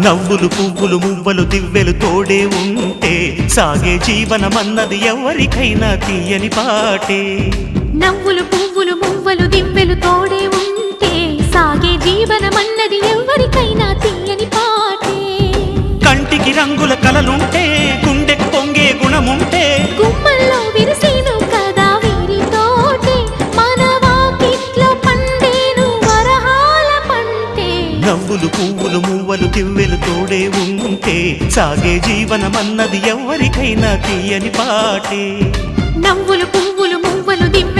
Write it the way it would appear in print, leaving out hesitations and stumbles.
నవ్వులు పువ్వులు మువ్వలు దివ్వెలు తోడే ఉంటే సాగే జీవనమన్నది ఎవరికైనా తీయని పాటే. నవ్వులు పువ్వులు మువ్వలు దివ్వెలు తోడే ఉంటే సాగే జీవనమన్నది ఎవరికైనా తీయని పాటే. కంటికి రంగుల కలలుంటే గుండెకు పొంగే గుణముంటే గుమ్మల్లో విరిసేను కదా వీరితోటే మన వాకిట్లో పండేను వరహాల పంటే. నవ్వులు పువ్వులు మువ్వలు దివ్వెలు తోడే ఉంటే సాగే జీవనమన్నది ఎవరికైనా తీయని పాటే. నవ్వులు పువ్వులు మువ్వలు దివ్వెలు